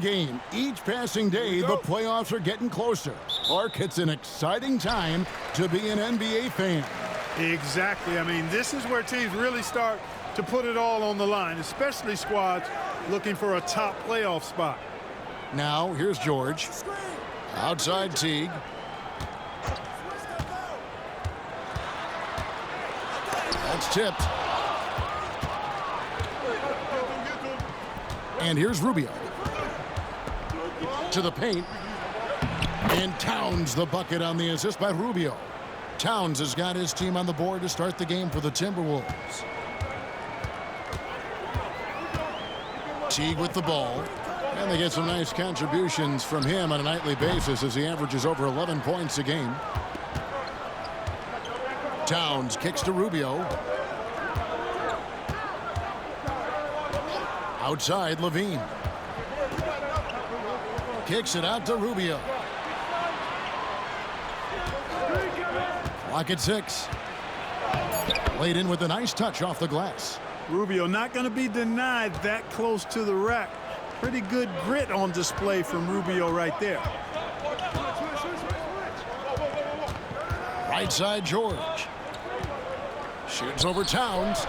game. Each passing day, the playoffs are getting closer. Clark, it's an exciting time to be an NBA fan. Exactly. I mean, this is where teams really start to put it all on the line, especially squads looking for a top playoff spot. Now, here's George. Outside Teague. That's tipped. And here's Rubio. To the paint. And Towns the bucket on the assist by Rubio. Towns has got his team on the board to start the game for the Timberwolves. Teague with the ball. And they get some nice contributions from him on a nightly basis as he averages over 11 points a game. Towns kicks to Rubio. Outside Levine. Kicks it out to Rubio. Clock at 6. Laid in with a nice touch off the glass. Rubio not going to be denied that close to the rack. Pretty good grit on display from Rubio right there. Right side George. Shoots over Towns.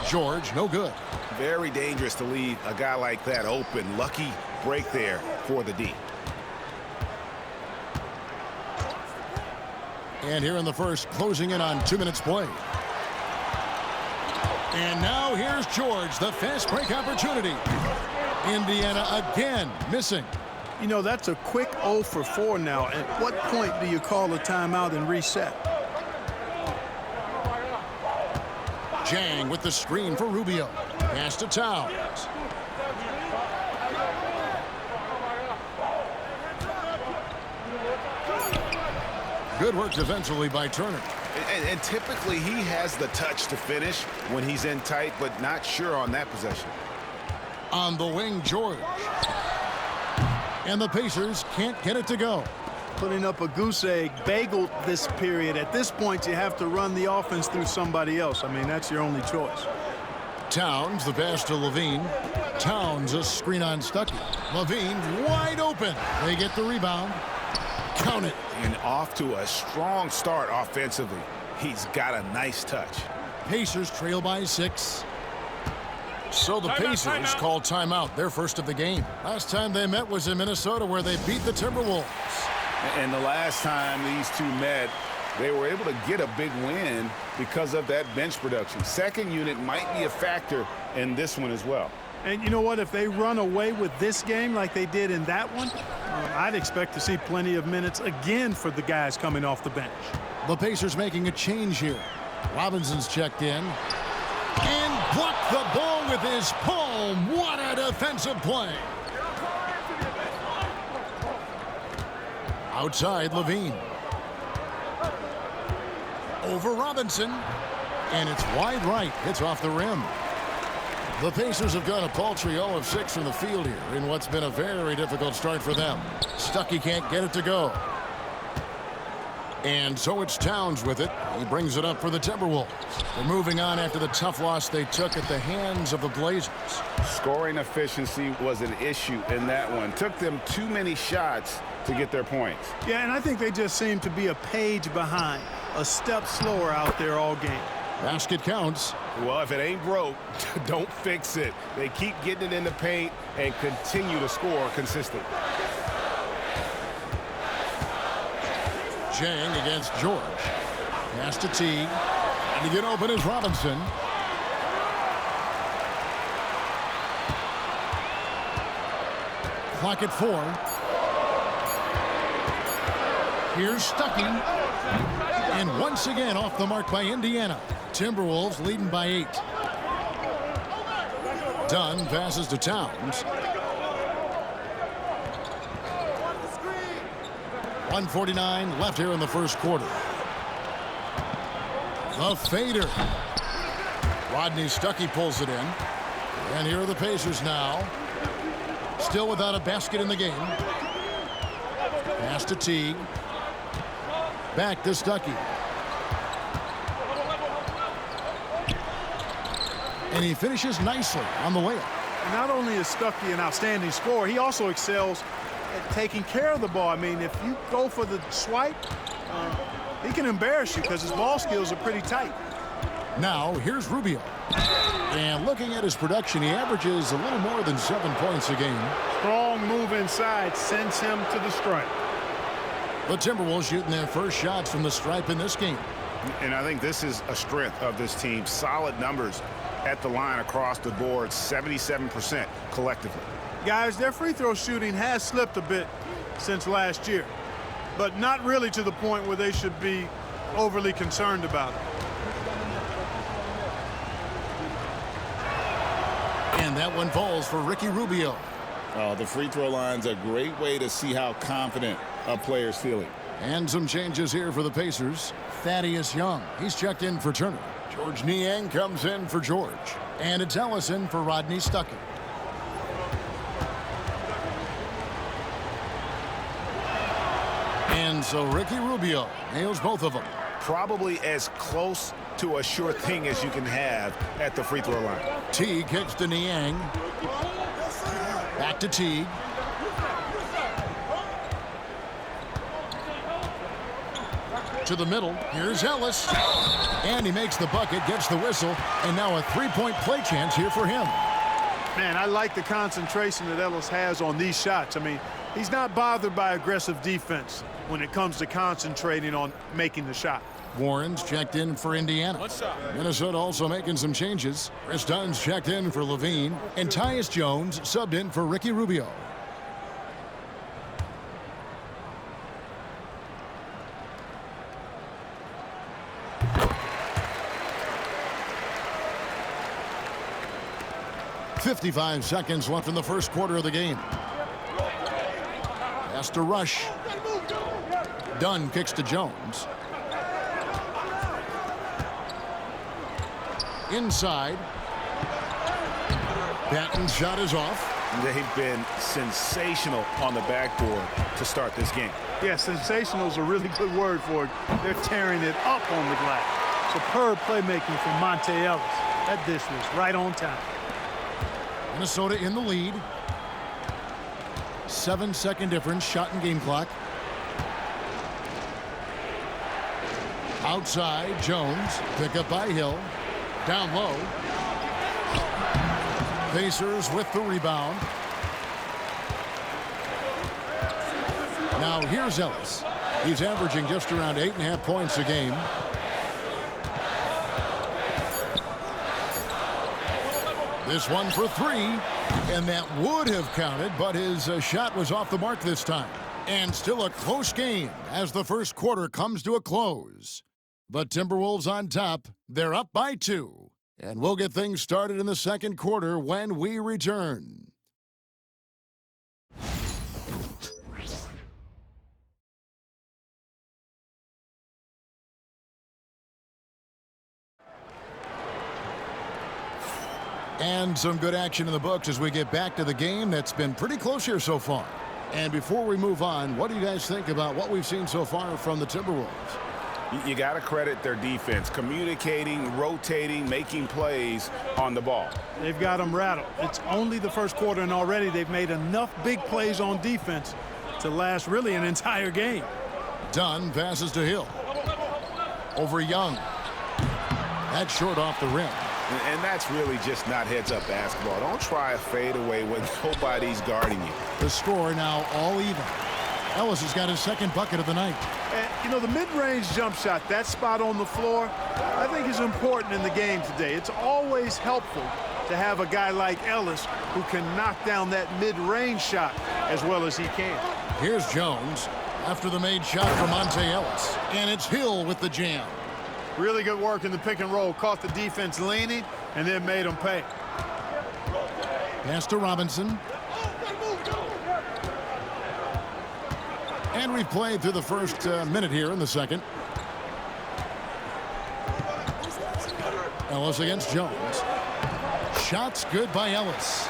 George, no good. Very dangerous to leave a guy like that open. Lucky break there for the D. And here in the first, closing in on 2 minutes play. And now here's George, the fast break opportunity. Indiana again missing. You know, that's a quick 0 for 4 now. At what point do you call a timeout and reset? Jang with the screen for Rubio. Pass to Towns. Good work defensively by Turner. And typically he has the touch to finish when he's in tight, but not sure on that possession. On the wing, George. And the Pacers can't get it to go. Putting up a goose egg bagel this period. At this point, you have to run the offense through somebody else. I mean, that's your only choice. Towns, the pass to Levine. Towns, a screen on Stuckey. Levine wide open. They get the rebound. Count it. And off to a strong start offensively. He's got a nice touch. Pacers trail by 6. So the Pacers call timeout, their first of the game. Last time they met was in Minnesota, where they beat the Timberwolves. And the last time these two met, they were able to get a big win because of that bench production. Second unit might be a factor in this one as well. And you know what? If they run away with this game like they did in that one, I'd expect to see plenty of minutes again for the guys coming off the bench. The Pacers making a change here. Robinson's checked in. And blocked the ball with his palm. What a defensive play. Outside Levine. Over Robinson. And it's wide right. Hits off the rim. The Pacers have gone a paltry 0 of 6 from the field here in what's been a very difficult start for them. Stuckey can't get it to go. And so it's Towns with it. He brings it up for the Timberwolves. They're moving on after the tough loss they took at the hands of the Blazers. Scoring efficiency was an issue in that one. Took them too many shots to get their points. Yeah, and I think they just seem to be a page behind, a step slower out there all game. Basket counts. Well, if it ain't broke, don't fix it. They keep getting it in the paint and continue to score consistently. Jang against George. Pass to Teague. And to get open is Robinson. Clock at 4. Here's Stuckey. And once again off the mark by Indiana. Timberwolves leading by 8. Dunn passes to Towns. 1:49 left here in the first quarter. The fader. Rodney Stuckey pulls it in. And here are the Pacers now. Still without a basket in the game. Pass to Teague. Back to Stuckey. And he finishes nicely on the layup. not only is Stuckey an outstanding scorer, he also excels at taking care of the ball. I mean, if you go for the swipe, he can embarrass you because his ball skills are pretty tight. Now, here's Rubio. And looking at his production, he averages a little more than 7 points a game. Strong move inside sends him to the stripe. The Timberwolves shooting their first shots from the stripe in this game. And I think this is a strength of this team. Solid numbers at the line across the board, 77% collectively. Guys, their free throw shooting has slipped a bit since last year, but not really to the point where they should be overly concerned about it. And that one falls for Ricky Rubio. The free throw line's a great way to see how confident a player's feeling. And some changes here for the Pacers. Thaddeus Young, he's checked in for Turner. George Niang comes in for George. And it's Ellison for Rodney Stuckey. And so Ricky Rubio nails both of them. Probably as close to a sure thing as you can have at the free throw line. Teague kicks to Niang. Back to Teague. To the middle. Here's Ellis. And he makes the bucket, gets the whistle, and now a three-point play chance here for him. Man, I like the concentration that Ellis has on these shots. I mean, he's not bothered by aggressive defense when it comes to concentrating on making the shot. Warren's checked in for Indiana. Minnesota also making some changes. Chris Dunn's checked in for Levine. And Tyus Jones subbed in for Ricky Rubio. .55 seconds left in the first quarter of the game. Has to rush. Dunn kicks to Jones. Inside. Patton's shot is off. They've been sensational on the backboard to start this game. Yeah, sensational is a really good word for it. They're tearing it up on the glass. Superb playmaking from Monte Ellis. That dish was right on time. Minnesota in the lead. 7-second difference, shot and game clock. Outside, Jones. Pick up by Hill. Down low. Pacers with the rebound. Now here's Ellis. He's averaging just around 8.5 points a game. This one for three, and that would have counted, but his shot was off the mark this time. And still a close game as the first quarter comes to a close. But Timberwolves on top, they're up by 2. And we'll get things started in the second quarter when we return. And some good action in the books as we get back to the game that's been pretty close here so far. And before we move on, what do you guys think about what we've seen so far from the Timberwolves? You got to credit their defense, communicating, rotating, making plays on the ball. They've got them rattled. It's only the first quarter, and already they've made enough big plays on defense to last really an entire game. Dunn passes to Hill. Over Young. That's short off the rim. And that's really just not heads-up basketball. Don't try a fadeaway when nobody's guarding you. The score now all even. Ellis has got his second bucket of the night. And, you know, the mid-range jump shot, that spot on the floor, I think is important in the game today. It's always helpful to have a guy like Ellis who can knock down that mid-range shot as well as he can. Here's Jones after the made shot from Monte Ellis. And it's Hill with the jam. Really good work in the pick and roll. Caught the defense leaning and then made them pay. Pass to Robinson. And we've played through the first minute here in the second. Ellis against Jones. Shots good by Ellis.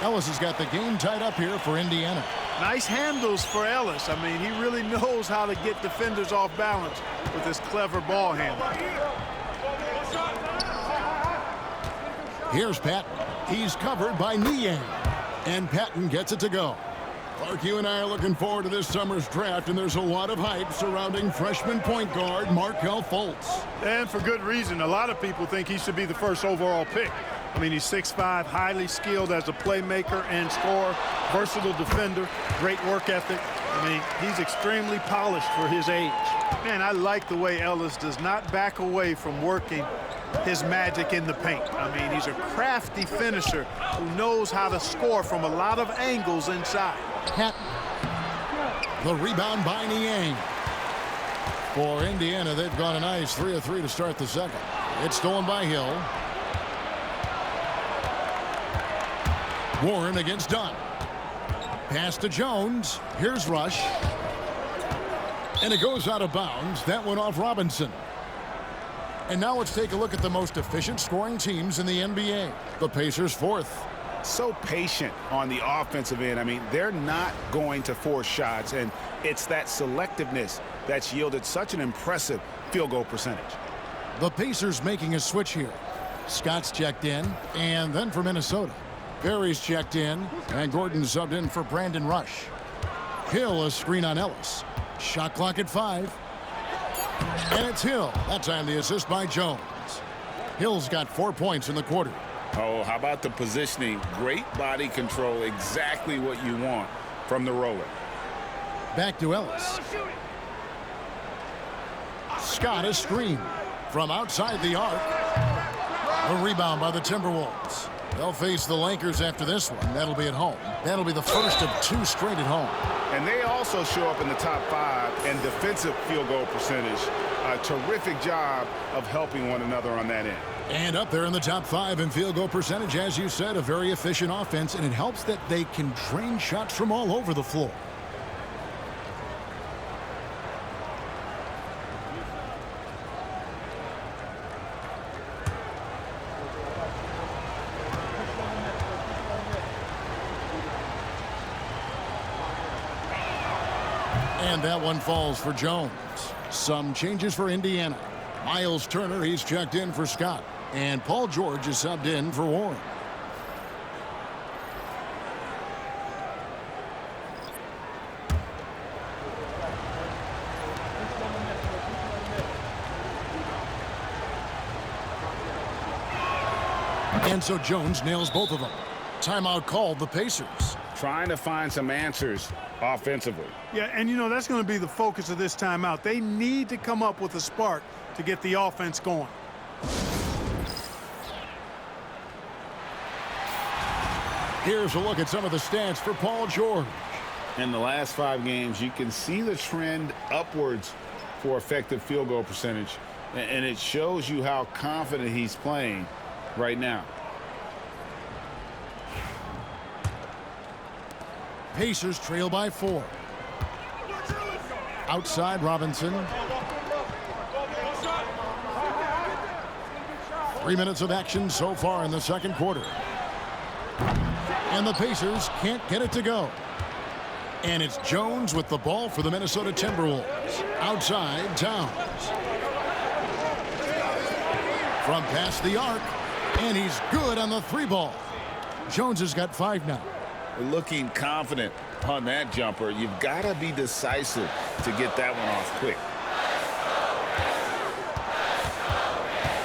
Ellis has got the game tied up here for Indiana. Nice handles for Ellis. I mean, he really knows how to get defenders off balance with his clever ball handling. Here's Patton. He's covered by Niang. And Patton gets it to go. Clark, you and I are looking forward to this summer's draft, and there's a lot of hype surrounding freshman point guard Markelle Fultz. And for good reason. A lot of people think he should be the first overall pick. I mean, he's 6'5", highly skilled as a playmaker and scorer, versatile defender, great work ethic. I mean, he's extremely polished for his age. Man, I like the way Ellis does not back away from working his magic in the paint. I mean, he's a crafty finisher who knows how to score from a lot of angles inside. Patton. The rebound by Niang. For Indiana, they've gone a nice 3 of 3 to start the second. It's stolen by Hill. Warren against Dunn. Pass to Jones. Here's Rush. And it goes out of bounds. That went off Robinson. And now let's take a look at the most efficient scoring teams in the NBA. The Pacers fourth. So patient on the offensive end. I mean, they're not going to force shots, and it's that selectiveness that's yielded such an impressive field goal percentage. The Pacers making a switch here. Scott's checked in, and then for Minnesota. Perry's checked in, and Gordon subbed in for Brandon Rush. Hill a screen on Ellis. Shot clock at 5. And it's Hill. That time the assist by Jones. Hill's got 4 points in the quarter. Oh, how about the positioning? Great body control, exactly what you want from the roller. Back to Ellis. Scott a screen from outside the arc. A rebound by the Timberwolves. They'll face the Lakers after this one. That'll be at home. That'll be the first of 2 straight at home. And they also show up in the top 5 in defensive field goal percentage. A terrific job of helping one another on that end. And up there in the top 5 in field goal percentage, as you said, a very efficient offense, and it helps that they can drain shots from all over the floor. And that one falls for Jones. Some changes for Indiana. Miles Turner, he's checked in for Scott. And Paul George is subbed in for Warren. And so Jones nails both of them. Timeout called the Pacers. Trying to find some answers offensively. Yeah, and you know, that's going to be the focus of this timeout. They need to come up with a spark to get the offense going. Here's a look at some of the stats for Paul George. In the last 5 games, you can see the trend upwards for effective field goal percentage. And it shows you how confident he's playing right now. Pacers trail by 4. Outside Robinson. 3 minutes of action so far in the second quarter. And the Pacers can't get it to go. And it's Jones with the ball for the Minnesota Timberwolves. Outside, Towns. From past the arc. And he's good on the 3 ball. Jones has got 5 now. Looking confident on that jumper. You've got to be decisive to get that one off quick.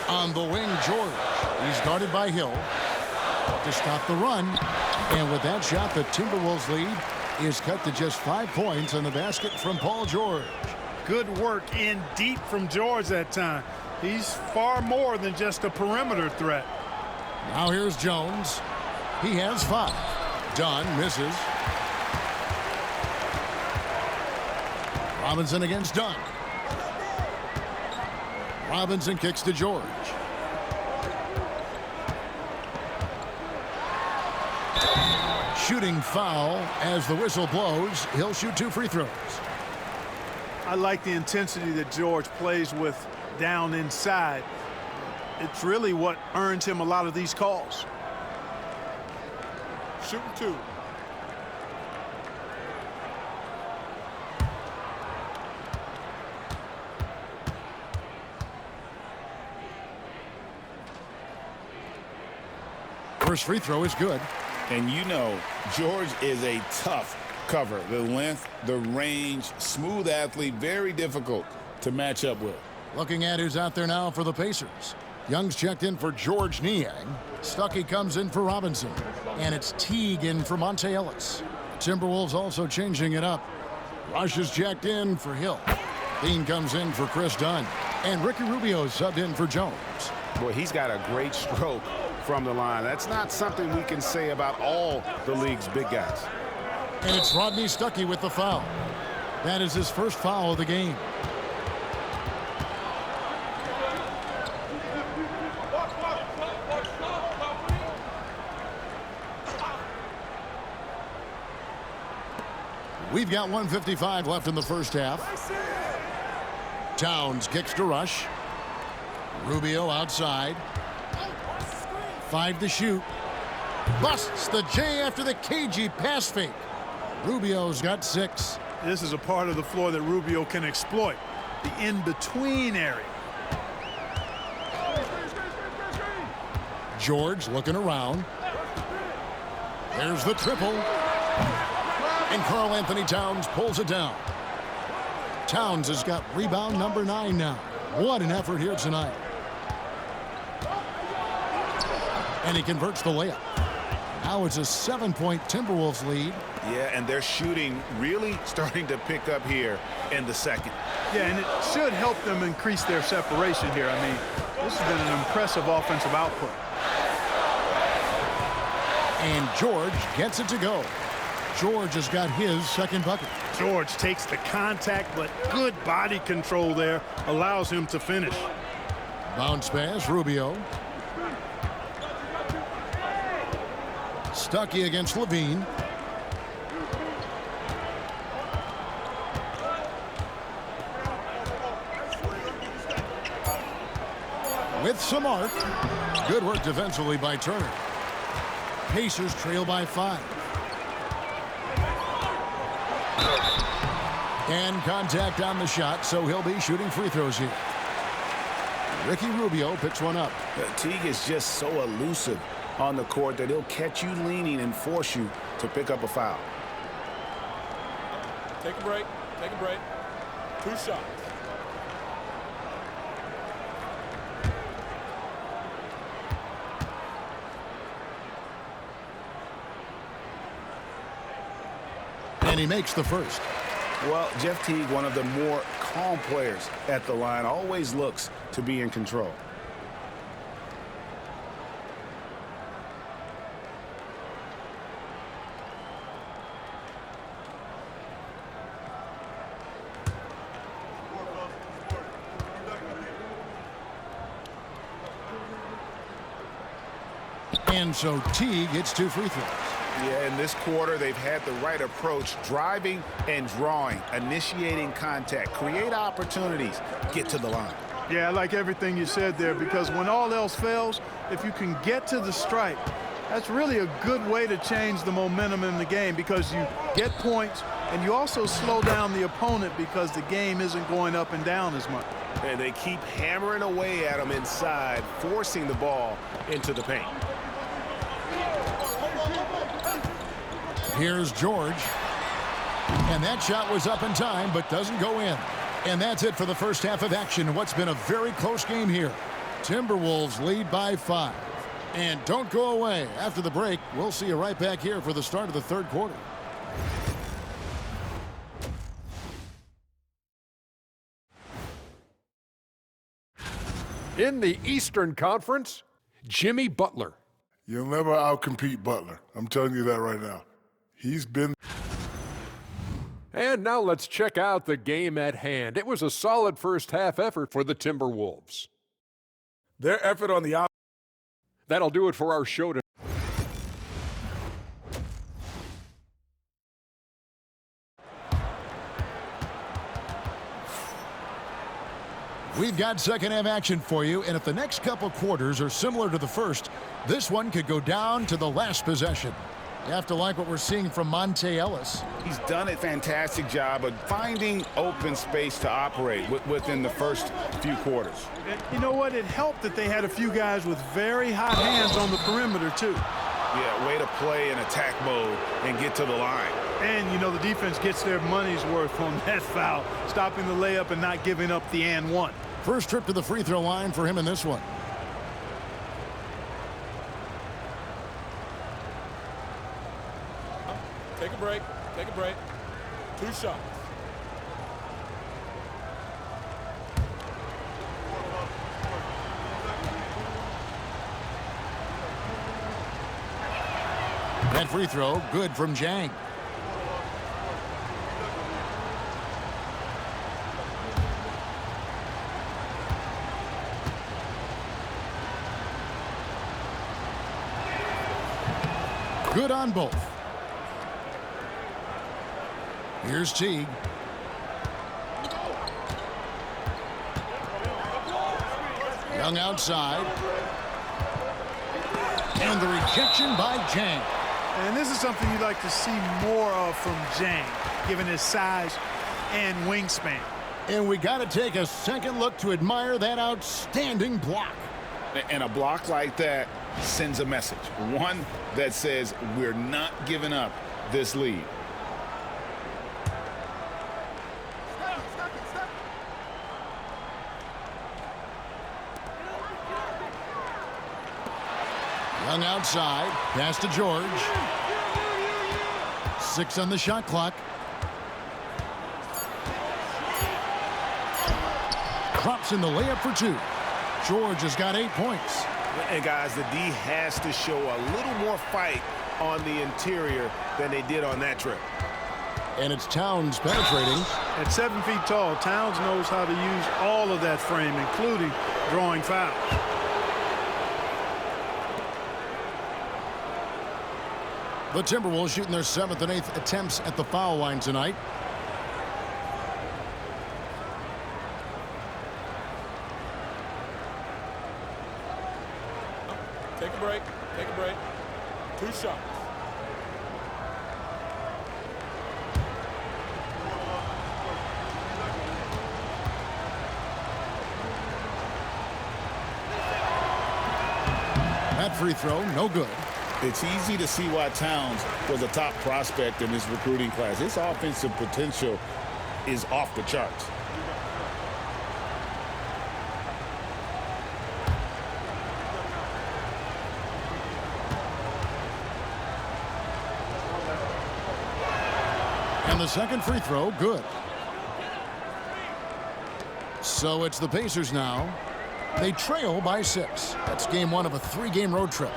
On the wing, George. He's guarded by Hill to stop the run. And with that shot, the Timberwolves lead is cut to just 5 points on the basket from Paul George. Good work in deep from George that time. He's far more than just a perimeter threat. Now here's Jones. He has 5. Dunn misses. Robinson against Dunn. Robinson kicks to George. Shooting foul as the whistle blows. He'll shoot 2 free throws. I like the intensity that George plays with down inside. It's really what earns him a lot of these calls. Shooting 2. First free throw is good. And you know, George is a tough cover. The length, the range, smooth athlete, very difficult to match up with. Looking at who's out there now for the Pacers. Young's checked in for George Niang. Stuckey comes in for Robinson. And it's Teague in for Monte Ellis. Timberwolves also changing it up. Rush is checked in for Hill. Dean comes in for Chris Dunn. And Ricky Rubio subbed in for Jones. Boy, he's got a great stroke from the line. That's not something we can say about all the league's big guys. And it's Rodney Stuckey with the foul. That is his first foul of the game. We've got 1:55 left in the first half. Towns kicks to Rush. Rubio outside. 5 to shoot. Busts the J after the cagey pass fake. Rubio's got 6. This is a part of the floor that Rubio can exploit, the in-between area. George looking around. There's the triple. And Karl Anthony Towns pulls it down. Towns has got rebound number 9 now. What an effort here tonight. And he converts the layup. Now it's a 7-point Timberwolves lead. Yeah, and their shooting really starting to pick up here in the second. Yeah, and it should help them increase their separation here. I mean, this has been an impressive offensive output. And George gets it to go. George has got his second bucket. George takes the contact, but good body control there allows him to finish. Bounce pass, Rubio. Stuckey against Levine. With some arc. Good work defensively by Turner. Pacers trail by 5. And contact on the shot, so he'll be shooting free throws here. Ricky Rubio picks one up. Teague is just so elusive on the court that he'll catch you leaning and force you to pick up a foul. Take a break. Take a break. 2 shots. And he makes the first. Well, Jeff Teague, one of the more calm players at the line, always looks to be in control. And so Teague gets 2 free throws. Yeah, in this quarter, they've had the right approach, driving and drawing, initiating contact, create opportunities, get to the line. Yeah, I like everything you said there, because when all else fails, if you can get to the stripe, that's really a good way to change the momentum in the game, because you get points and you also slow down the opponent because the game isn't going up and down as much. And they keep hammering away at them inside, forcing the ball into the paint. Here's George. And that shot was up in time, but doesn't go in. And that's it for the first half of action. What's been a very close game here. Timberwolves lead by 5. And don't go away. After the break, we'll see you right back here for the start of the third quarter. In the Eastern Conference, Jimmy Butler. You'll never outcompete Butler. I'm telling you that right now. He's been... And now let's check out the game at hand. It was a solid first half effort for the Timberwolves. Their effort on the... That'll do it for our show tonight. We've got second half action for you, and if the next couple quarters are similar to the first, this one could go down to the last possession. You have to like what we're seeing from Monte Ellis. He's done a fantastic job of finding open space to operate within the first few quarters. You know what? It helped that they had a few guys with very hot hands on the perimeter, too. Yeah, way to play in attack mode and get to the line. And, you know, the defense gets their money's worth on that foul, stopping the layup and not giving up the and one. First trip to the free throw line for him in this one. Take a break. Take a break. 2 shots. That free throw, good from Jang. Good on both. Here's Teague. Young outside. And the rejection by Jang. And this is something you'd like to see more of from Jang, given his size and wingspan. And we got to take a second look to admire that outstanding block. And a block like that sends a message. One that says we're not giving up this lead. Young outside. Pass to George. 6 on the shot clock. Drops in the layup for 2. George has got 8 points. And guys, the D has to show a little more fight on the interior than they did on that trip. And it's Towns penetrating. At 7 feet tall, Towns knows how to use all of that frame, including drawing fouls. The Timberwolves shooting their 7th and 8th attempts at the foul line tonight. Take a break. Take a break. 2 shots. That free throw, no good. It's easy to see why Towns was a top prospect in this recruiting class. His offensive potential is off the charts. And the second free throw, good. So it's the Pacers now. They trail by 6. That's game 1 of a 3-game road trip.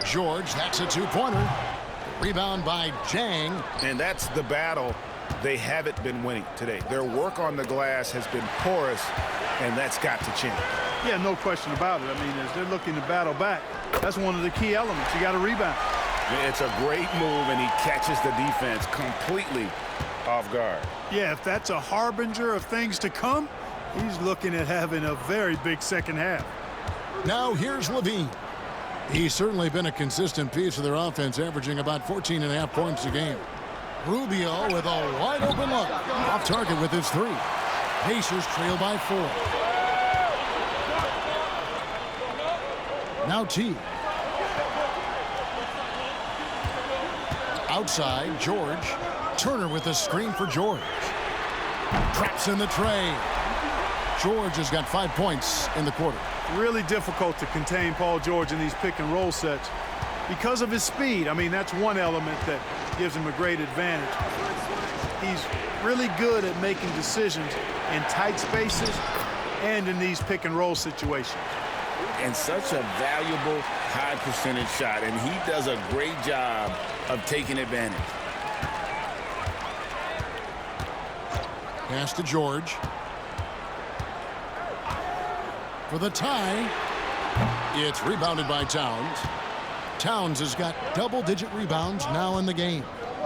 George, that's a 2-pointer. Rebound by Jang. And that's the battle they haven't been winning today. Their work on the glass has been porous, and that's got to change. Yeah, no question about it. I mean, as they're looking to battle back, that's one of the key elements. You got to rebound. It's a great move, and he catches the defense completely off guard. Yeah, if that's a harbinger of things to come, he's looking at having a very big second half. Now here's Levine. He's certainly been a consistent piece of their offense, averaging about 14.5 points a game. Rubio with a wide open look. Off target with his 3. Pacers trail by 4. Now T. Outside, George. Turner with a screen for George. Traps in the tray. George has got 5 points in the quarter. Really difficult to contain Paul George in these pick-and-roll sets because of his speed. I mean, that's one element that gives him a great advantage. He's really good at making decisions in tight spaces and in these pick-and-roll situations. And such a valuable high-percentage shot, and he does a great job of taking advantage. Pass to George. For the tie, it's rebounded by Towns. Towns has got double-digit rebounds now in the game.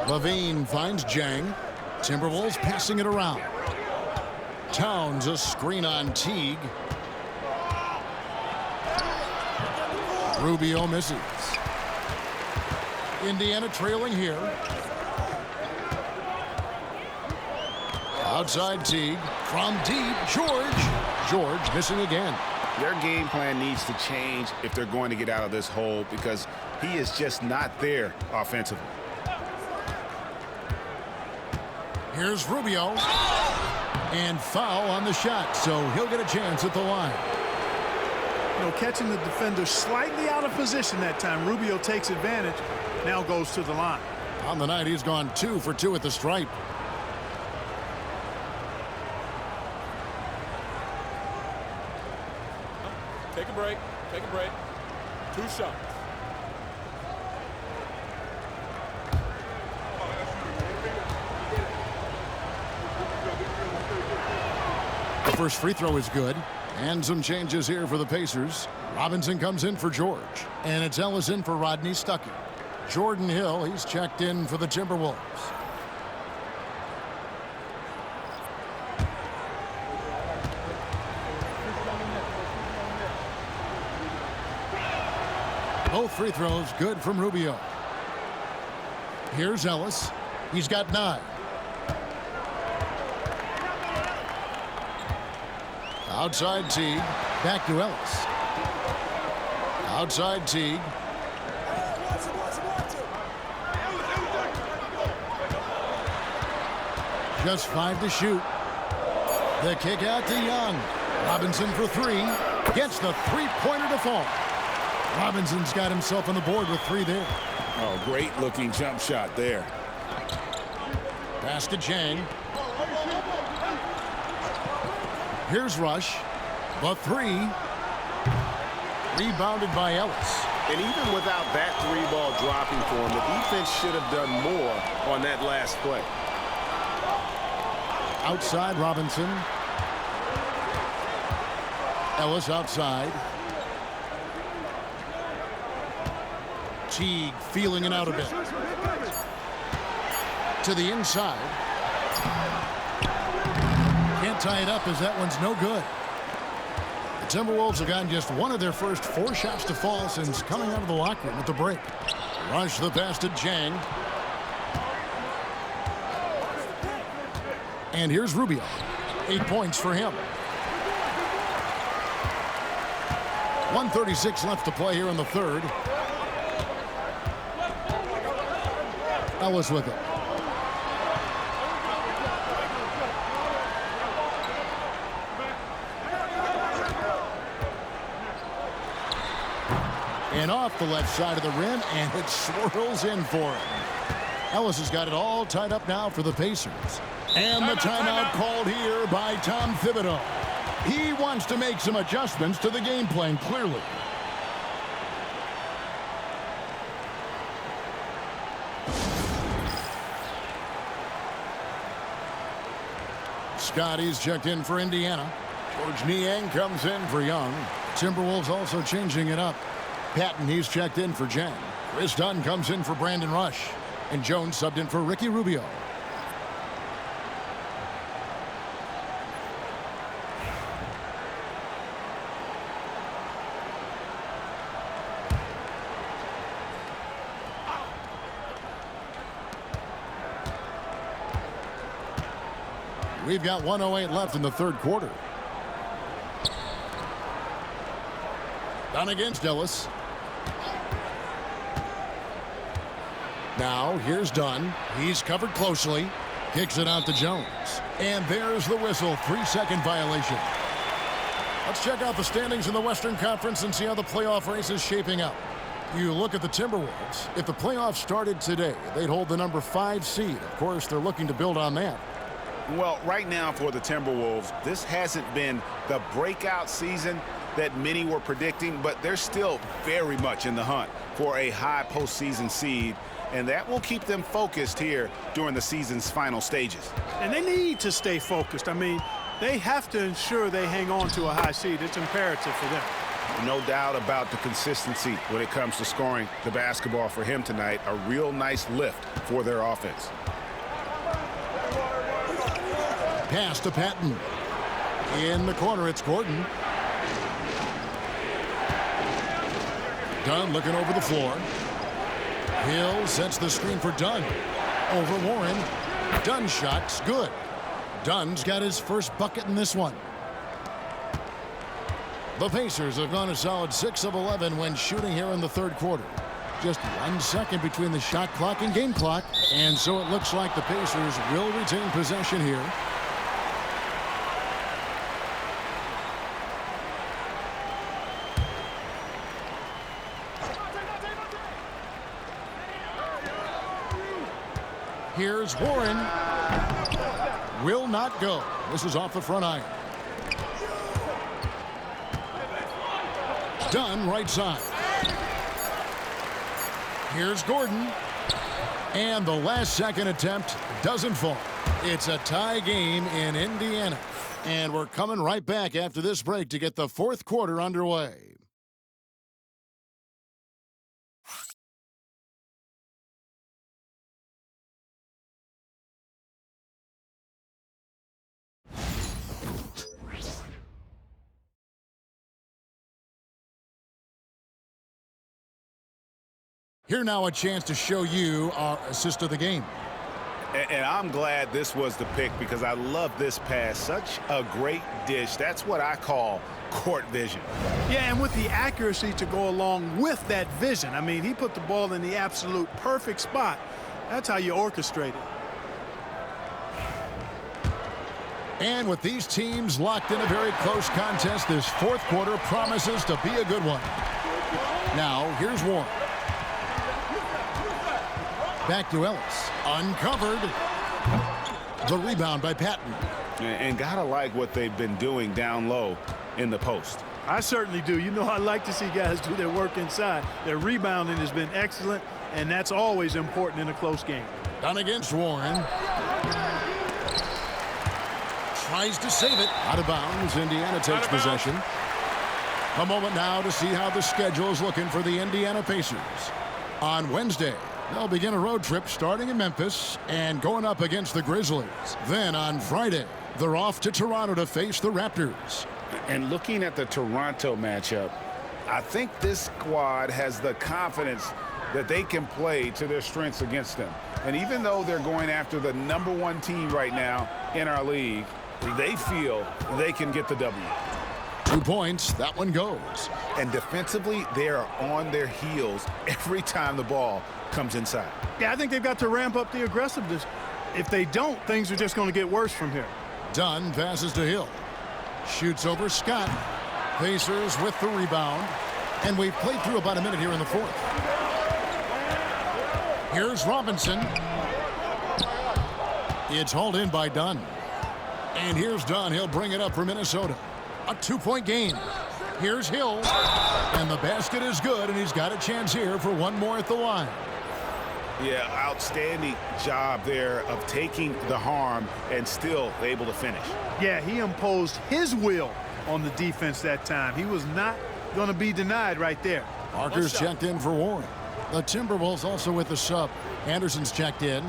Levine finds Jang. Timberwolves passing it around. Towns a screen on Teague. Rubio misses. Indiana trailing here. Outside Teague. From deep, George. George missing again. Their game plan needs to change if they're going to get out of this hole because he is just not there offensively. Here's Rubio. And foul on the shot, so he'll get a chance at the line. You know, catching the defender slightly out of position that time. Rubio takes advantage, now goes to the line. On the night, he's gone 2 for 2 at the stripe. Take a break. Take a break. 2 shots. The first free throw is good. And some changes here for the Pacers. Robinson comes in for George. And it's Ellis in for Rodney Stuckey. Jordan Hill, he's checked in for the Timberwolves. Both free throws good from Rubio. Here's Ellis. He's got 9. Outside Teague. Back to Ellis. Outside Teague. Just 5 to shoot. The kick out to Young. Robinson for 3. Gets the three-pointer to fall. Robinson's got himself on the board with 3 there. Oh, great looking jump shot there. Pass to Chang. Here's Rush. The 3. Rebounded by Ellis. And even without that 3-ball dropping for him, the defense should have done more on that last play. Outside Robinson. Ellis outside. Teague feeling it out a bit. To the inside. Can't tie it up as that one's no good. The Timberwolves have gotten just one of their first 4 shots to fall since coming out of the locker room at the break. Rush the pass to Chang. And here's Rubio. 8 points for him. 1:36 left to play here in the third. Ellis with it. And off the left side of the rim, and it swirls in for him. Ellis has got it all tied up now for the Pacers. And the timeout called here by Tom Thibodeau. He wants to make some adjustments to the game plan, clearly. Scotty's checked in for Indiana. George Niang comes in for Young. Timberwolves also changing it up. Patton, he's checked in for Jen. Chris Dunn comes in for Brandon Rush. And Jones subbed in for Ricky Rubio. We've got 1:08 left in the third quarter. Down against Ellis. Now here's Dunn. He's covered closely. Kicks it out to Jones. And there's the whistle. 3-second violation. Let's check out the standings in the Western Conference and see how the playoff race is shaping up. You look at the Timberwolves. If the playoffs started today, they'd hold the number 5 seed. Of course, they're looking to build on that. Well, right now for the Timberwolves, this hasn't been the breakout season that many were predicting, but they're still very much in the hunt for a high postseason seed, and that will keep them focused here during the season's final stages. And they need to stay focused. I mean, they have to ensure they hang on to a high seed. It's imperative for them. No doubt about the consistency when it comes to scoring the basketball for him tonight. A real nice lift for their offense. Pass to Patton. In the corner, it's Gordon. Dunn looking over the floor. Hill sets the screen for Dunn. Over Warren. Dunn's shot's good. Dunn's got his first bucket in this one. The Pacers have gone a solid 6 of 11 when shooting here in the third quarter. Just 1 second between the shot clock and game clock, and so it looks like the Pacers will retain possession here. Here's Warren. Will not go. This is off the front iron. Dunn right side. Here's Gordon. And the last second attempt doesn't fall. It's a tie game in Indiana. And we're coming right back after this break to get the fourth quarter underway. Here now a chance to show you our assist of the game. And I'm glad this was the pick because I love this pass. Such a great dish. That's what I call court vision. Yeah, and with the accuracy to go along with that vision. I mean, he put the ball in the absolute perfect spot. That's how you orchestrate it. And with these teams locked in a very close contest, this fourth quarter promises to be a good one. Now, here's Warren. Back to Ellis. Uncovered. The rebound by Patton. And gotta like what they've been doing down low in the post. I certainly do. You know, I like to see guys do their work inside. Their rebounding has been excellent, and that's always important in a close game. Done against Warren. Tries to save it. Out of bounds. Indiana takes possession. A moment now to see how the schedule is looking for the Indiana Pacers. On Wednesday, they'll begin a road trip starting in Memphis and going up against the Grizzlies. Then on Friday, they're off to Toronto to face the Raptors. And looking at the Toronto matchup, I think this squad has the confidence that they can play to their strengths against them. And even though they're going after the #1 team right now in our league, they feel they can get the W. 2 points. That one goes. And defensively, they are on their heels every time the ball comes inside. Yeah, I think they've got to ramp up the aggressiveness. If they don't, things are just going to get worse from here. Dunn passes to Hill. Shoots over Scott. Pacers with the rebound. And we've played through about a minute here in the fourth. Here's Robinson. It's hauled in by Dunn. And here's Dunn. He'll bring it up for Minnesota. A 2-point game. Here's Hill. And the basket is good, and he's got a chance here for one more at the line. Yeah, outstanding job there of taking the harm and still able to finish. Yeah, he imposed his will on the defense that time. He was not going to be denied right there. Parker's checked in for Warren. The Timberwolves also with the sub. Anderson's checked in.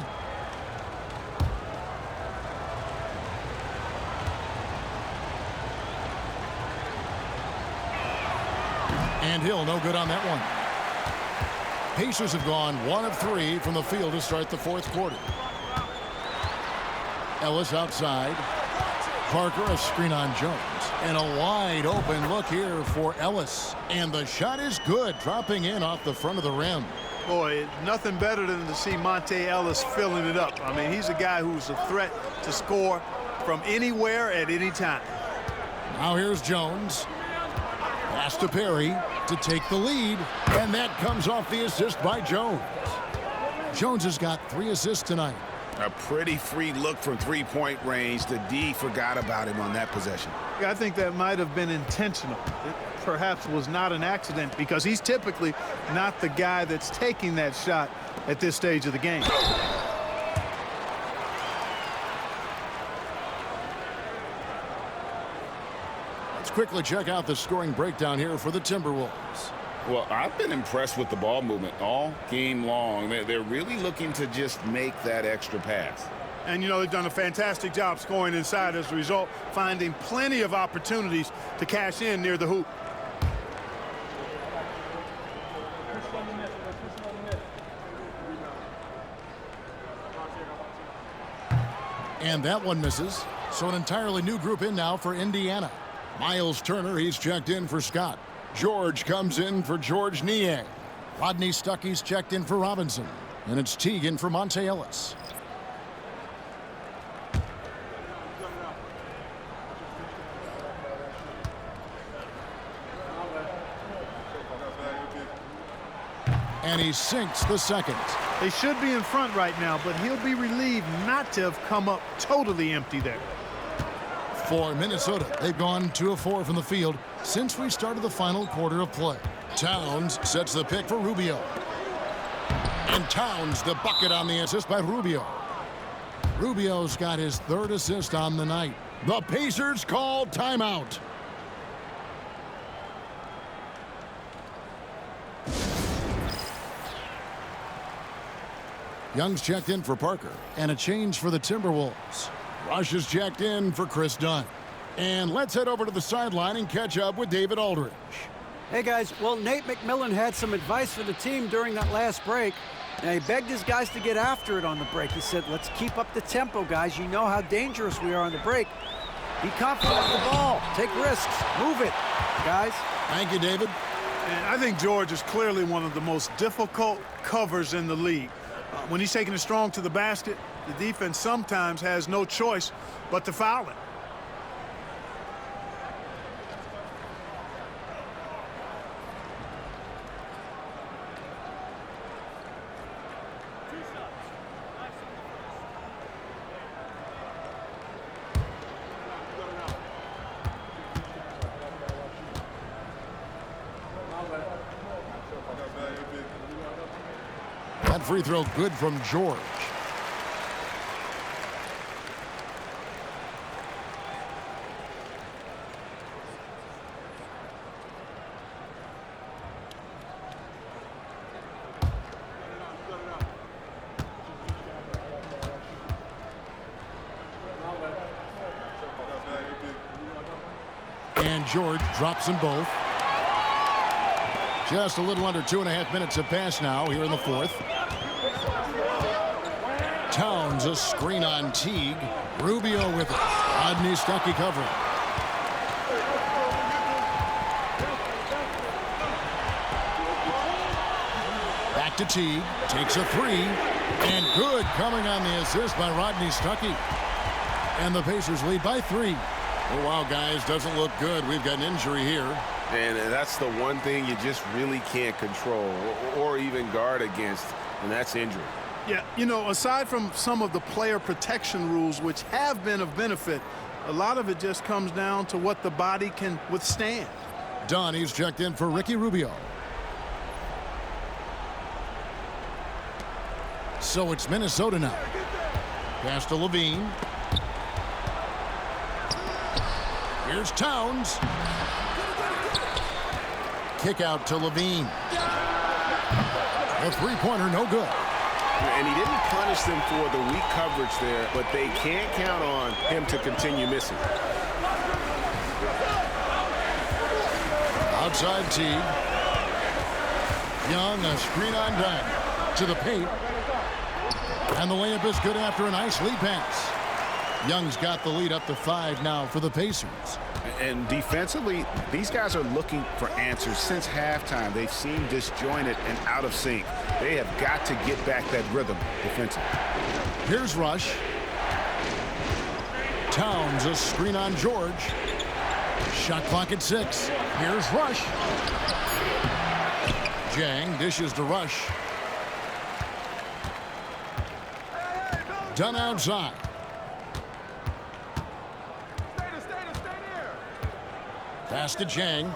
And Hill, no good on that one. Pacers have gone 1 of 3 from the field to start the fourth quarter. Ellis outside. Parker, a screen on Jones. And a wide open look here for Ellis. And the shot is good, dropping in off the front of the rim. Boy, nothing better than to see Monte Ellis filling it up. I mean, he's a guy who's a threat to score from anywhere at any time. Now here's Jones. Pass to Perry to take the lead. And that comes off the assist by Jones. Jones has got 3 assists tonight. A pretty free look from three-point range. The D forgot about him on that possession. Yeah, I think that might have been intentional. It perhaps was not an accident because he's typically not the guy that's taking that shot at this stage of the game. Let's quickly check out the scoring breakdown here for the Timberwolves. Well, I've been impressed with the ball movement all game long. They're really looking to just make that extra pass. And, you know, they've done a fantastic job scoring inside as a result, finding plenty of opportunities to cash in near the hoop. And that one misses. So an entirely new group in now for Indiana. Miles Turner, he's checked in for Scott. George comes in for George Niang. Rodney Stuckey's checked in for Robinson. And it's Teagan for Monte Ellis. And he sinks the second. They should be in front right now, but he'll be relieved not to have come up totally empty there. For Minnesota, they've gone 2 of 4 from the field since we started the final quarter of play. Towns sets the pick for Rubio. And Towns the bucket on the assist by Rubio. Rubio's got his 3rd assist on the night. The Pacers call timeout. Young's checked in for Parker, and a change for the Timberwolves. Rush is checked in for Chris Dunn. And let's head over to the sideline and catch up with David Aldridge. Hey, guys. Well, Nate McMillan had some advice for the team during that last break. And he begged his guys to get after it on the break. He said, let's keep up the tempo, guys. You know how dangerous we are on the break. Be confident with the ball. Take risks. Move it, guys. Thank you, David. And I think George is clearly one of the most difficult covers in the league. When he's taking it strong to the basket, the defense sometimes has no choice but to foul it. That free throw good from George. And George drops them both. Just a little under 2.5 minutes have passed now here in the 4th. Towns a screen on Teague. Rubio with it. Rodney Stuckey covering. Back to Teague. Takes a 3. And good coming on the assist by Rodney Stuckey. And the Pacers lead by 3. Oh, wow, guys. Doesn't look good. We've got an injury here. And that's the one thing you just really can't control or even guard against, and that's injury. Yeah, you know, aside from some of the player protection rules, which have been of benefit, a lot of it just comes down to what the body can withstand. Donnie's checked in for Ricky Rubio. So it's Minnesota now. Pass to Levine. Here's Towns. Kick out to Levine. A three-pointer, no good. And he didn't punish them for the weak coverage there, but they can't count on him to continue missing. Outside Teague. Young, a screen on down to the paint. And the layup is good after a nice lead pass. Young's got the lead up to 5 now for the Pacers. And defensively, these guys are looking for answers since halftime. They've seemed disjointed and out of sync. They have got to get back that rhythm defensively. Here's Rush. Towns a screen on George. Shot clock at 6. Here's Rush. Jang dishes to Rush. Done outside. Pass to Jang.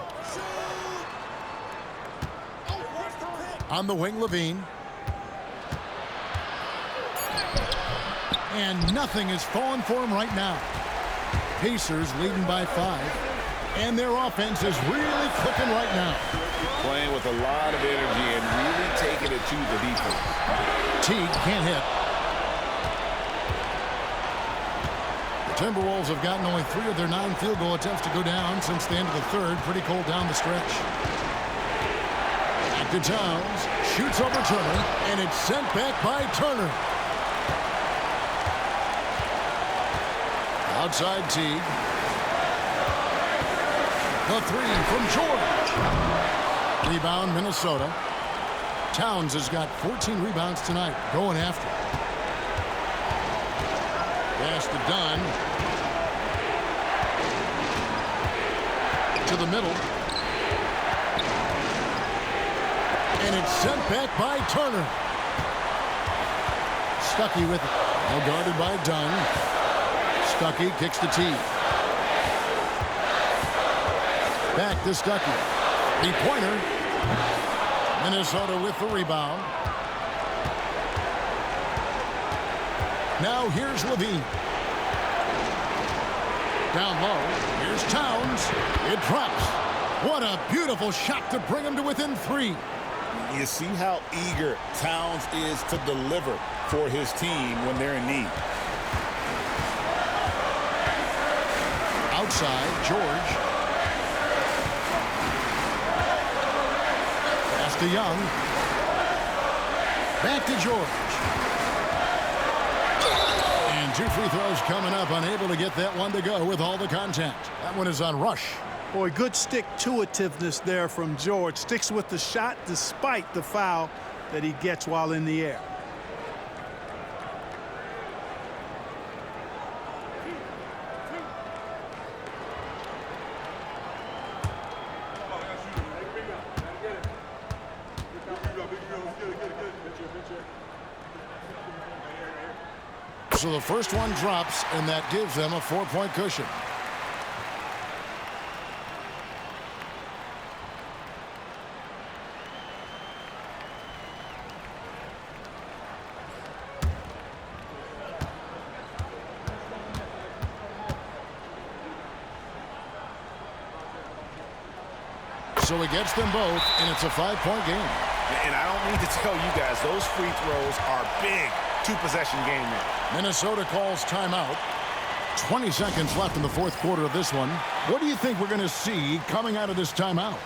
On the wing, Levine. And nothing is falling for him right now. Pacers leading by 5. And their offense is really clicking right now. Playing with a lot of energy and really taking it to the defense. Teague can't hit. The Timberwolves have gotten only 3 of their 9 field goal attempts to go down since the end of the 3rd. Pretty cold down the stretch. Back to Towns. Shoots over Turner. And it's sent back by Turner. Outside Teague. The three from George. Rebound, Minnesota. Towns has got 14 rebounds tonight. Going after it. Pass to Dunn. To the middle. And it's sent back by Turner. Stuckey with it. Well guarded by Dunn. Stuckey kicks the tee. Back to Stuckey. Three-pointer. Minnesota with the rebound. Now here's Levine. Down low. Here's Towns. It drops. What a beautiful shot to bring him to within 3. You see how eager Towns is to deliver for his team when they're in need. Outside, George. Pass to Young. Back to George. And 2 free throws coming up. Unable to get that one to go with all the contact. That one is on Rush. Boy, good stick-to-itiveness there from George. Sticks with the shot despite the foul that he gets while in the air. So the first one drops, and that gives them a 4-point cushion. So he gets them both, and it's a 5-point game. And I don't need to tell you guys, those free throws are big. 2-possession game there. Minnesota calls timeout. 20 seconds left in the fourth quarter of this one. What do you think we're going to see coming out of this timeout?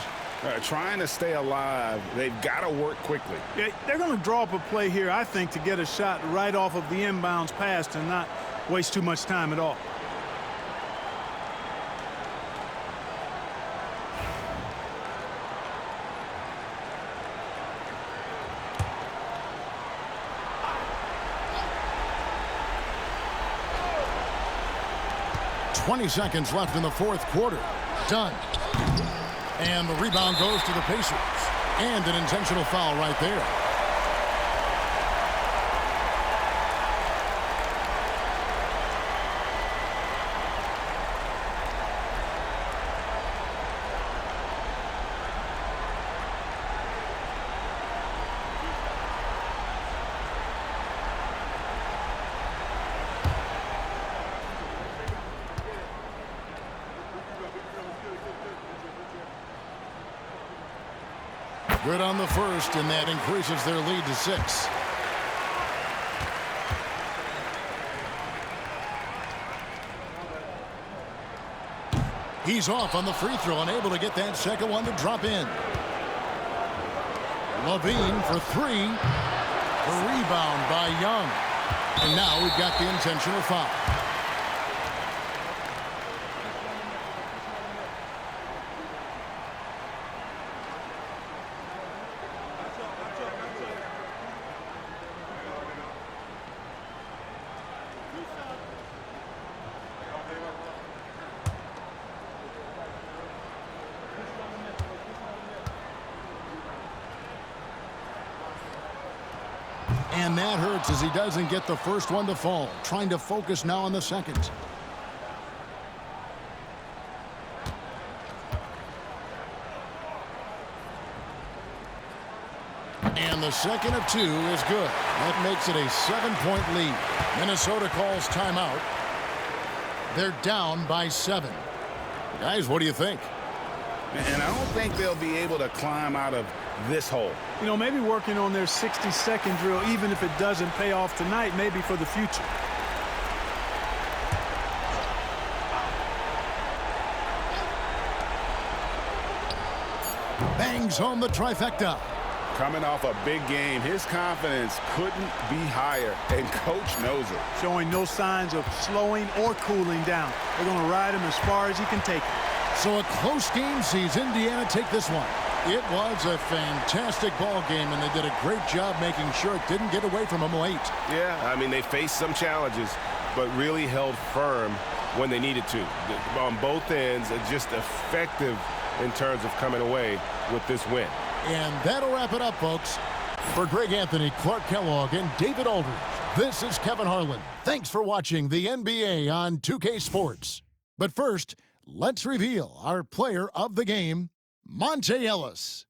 Trying to stay alive. They've got to work quickly. Yeah, they're going to draw up a play here, I think, to get a shot right off of the inbounds pass and not waste too much time at all. .20 seconds left in the fourth quarter. Done. And the rebound goes to the Pacers. And an intentional foul right there. Good on the first, and that increases their lead to 6. He's off on the free throw, unable to get that second one to drop in. Levine for 3. The rebound by Young. And now we've got the intentional foul. And that hurts as he doesn't get the first one to fall. Trying to focus now on the second. And the second of 2 is good. That makes it a 7-point lead. Minnesota calls timeout. They're down by 7. Guys, what do you think? And I don't think they'll be able to climb out of this hole. You know, maybe working on their 60-second drill, even if it doesn't pay off tonight, maybe for the future. Bangs home the trifecta. Coming off a big game, his confidence couldn't be higher, and coach knows it. Showing no signs of slowing or cooling down. They're going to ride him as far as he can take it. So a close game sees Indiana take this one. It was a fantastic ball game, and they did a great job making sure it didn't get away from them late. Yeah, I mean, they faced some challenges, but really held firm when they needed to. On both ends, just effective in terms of coming away with this win. And that'll wrap it up, folks. For Greg Anthony, Clark Kellogg, and David Aldridge, this is Kevin Harlan. Thanks for watching the NBA on 2K Sports. But first, let's reveal our player of the game, Monte Ellis.